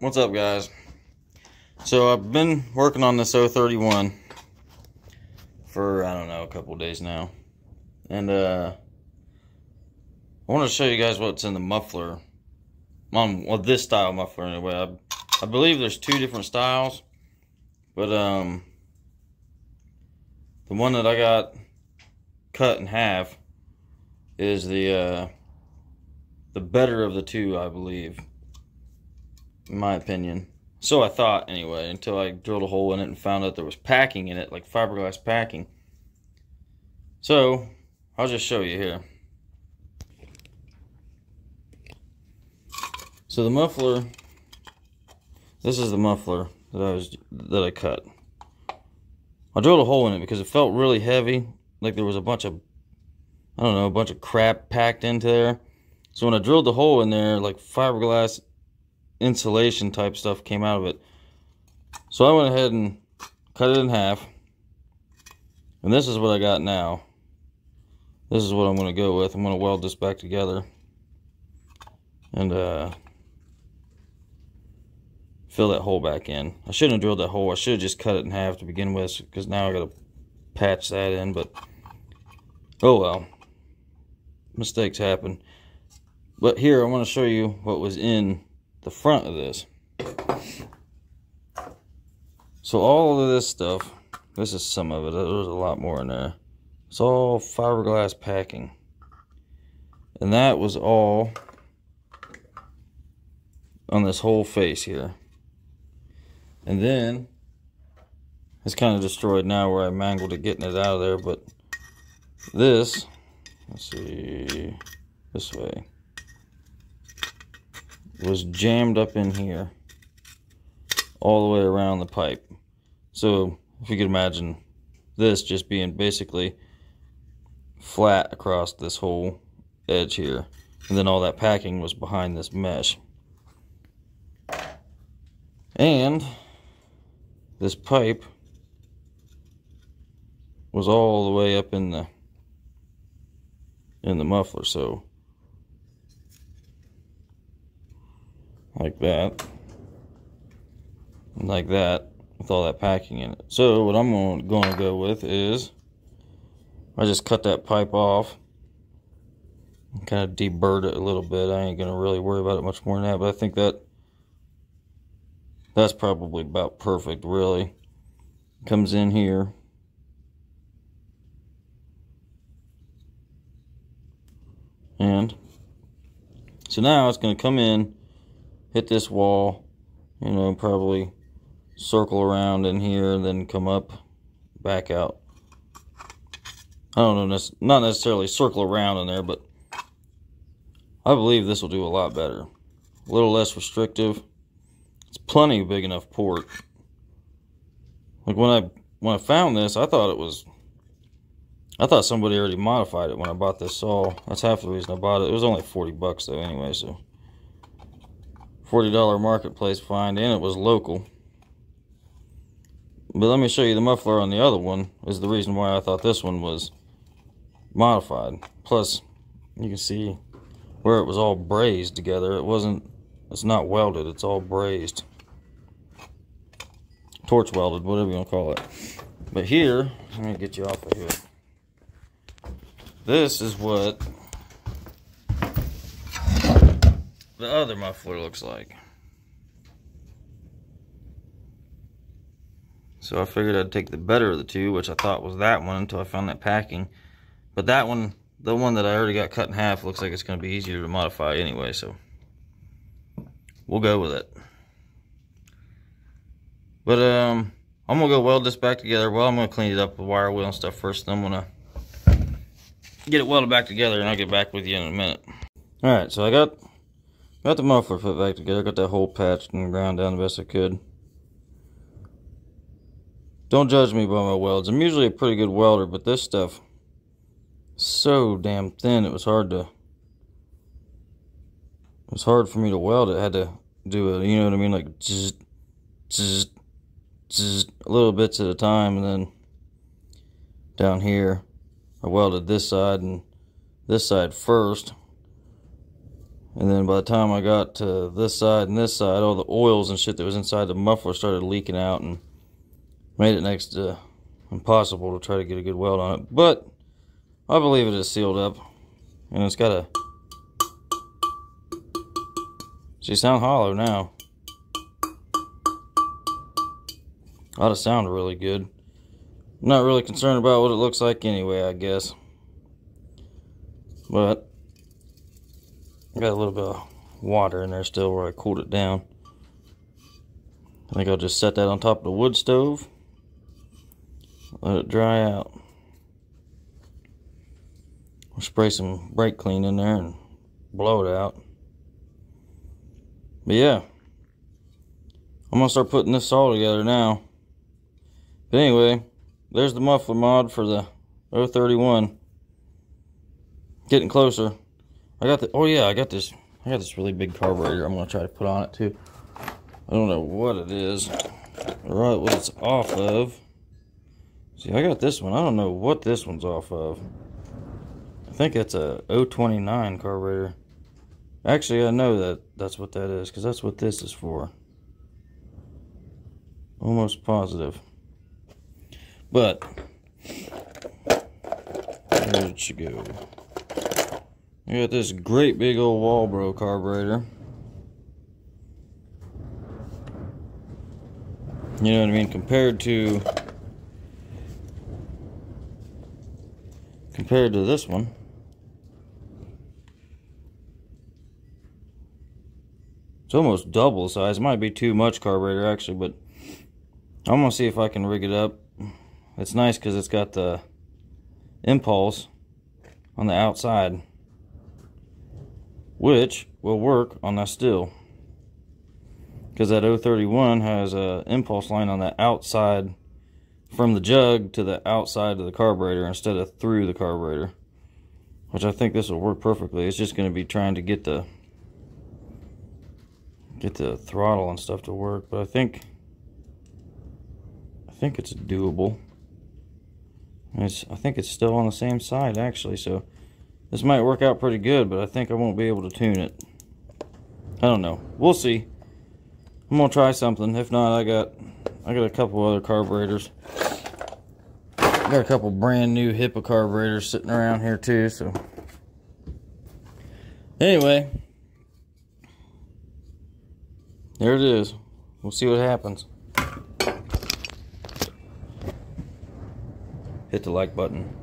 What's up, guys? So I've been working on this 031 for, I don't know, a couple days now. And I want to show you guys what's in the muffler. Well, this style muffler anyway. I believe there's two different styles. But the one that I got cut in half is the better of the two, I believe. In my opinion. So I thought anyway, until I drilled a hole in it and found out there was packing in it, like fiberglass packing. So I'll just show you here. So the muffler, this is the muffler that I cut. I drilled a hole in it because it felt really heavy, like there was a bunch of, I don't know, a bunch of crap packed into there. So when I drilled the hole in there, like fiberglass insulation type stuff came out of it. So I went ahead and cut it in half, and this is what I got now. This is what I'm going to go with. I'm going to weld this back together and fill that hole back in. I shouldn't have drilled that hole. I should have just cut it in half to begin with, because now I got to patch that in, but oh well, mistakes happen. But here I want to show you what was in the front of this. So all of this stuff, this is some of it, there's a lot more in there. It's all fiberglass packing, and that was all on this whole face here. And then it's kind of destroyed now where I mangled it getting it out of there, but this, let's see, this way, was jammed up in here all the way around the pipe. So if you could imagine this just being basically flat across this whole edge here, and then all that packing was behind this mesh. And this pipe was all the way up in the muffler, so like that, and like that, with all that packing in it. So what I'm going to go with is I just cut that pipe off and kind of deburred it a little bit. I ain't going to really worry about it much more than that, but I think that's probably about perfect, really. Comes in here. And so now it's going to come in, hit this wall, you know, probably circle around in here and then come up, back out. I don't know, not necessarily circle around in there, but I believe this will do a lot better. A little less restrictive. It's plenty big enough port. Like when I found this, I thought somebody already modified it when I bought this saw. That's half the reason I bought it. It was only 40 bucks though anyway, so $40 marketplace find, and it was local. But let me show you the muffler on the other one is the reason why I thought this one was modified. Plus, you can see where it was all brazed together. It's not welded, it's all brazed. Torch welded, whatever you want to call it. But here, let me get you off of here. This is what the other muffler looks like. So I figured I'd take the better of the two, which I thought was that one until I found that packing. But that one, the one that I already got cut in half, looks like it's going to be easier to modify anyway, so we'll go with it. But I'm going to go weld this back together. Well, I'm going to clean it up with wire wheel and stuff first, then I'm going to get it welded back together, and I'll get back with you in a minute. Alright, so I got the muffler put back together, got that hole patched and ground down the best I could. Don't judge me by my welds. I'm usually a pretty good welder, but this stuff is so damn thin, it was hard for me to weld it. I had to do it, you know what I mean, like zzz, zzz, zzz, little bits at a time, and then down here I welded this side and this side first, And then by the time I got to this side and this side, all the oils and shit that was inside the muffler started leaking out and made it next to impossible to try to get a good weld on it. But I believe it is sealed up. And it's got a... See, sound hollow now. Ought to sound really good. I'm not really concerned about what it looks like anyway, I guess. But I got a little bit of water in there still where I cooled it down. I think I'll just set that on top of the wood stove. Let it dry out. I'll spray some brake clean in there and blow it out. But yeah, I'm gonna start putting this all together now. But anyway, there's the muffler mod for the 031. Getting closer. I got this really big carburetor I'm gonna try to put on it too. I don't know what it is, or what it's off of. See, I got this one. I don't know what this one's off of. I think it's a 029 carburetor. Actually, I know that's what that is, because that's what this is for. Almost positive. But where did she go? I got this great big old Walbro carburetor. You know what I mean? Compared to this one. It's almost double the size. It might be too much carburetor actually, but I'm gonna see if I can rig it up. It's nice because it's got the impulse on the outside, which will work on that stihl, because that 031 has a impulse line on the outside from the jug to the outside of the carburetor instead of through the carburetor, which I think this will work perfectly. It's just going to be trying to get the throttle and stuff to work, but I think it's doable. I think it's still on the same side actually, so this might work out pretty good, but I think I won't be able to tune it. I don't know. We'll see. I'm gonna try something. If not, I got a couple other carburetors. I got a couple brand new HIPAA carburetors sitting around here too, so anyway, there it is. We'll see what happens. Hit the like button.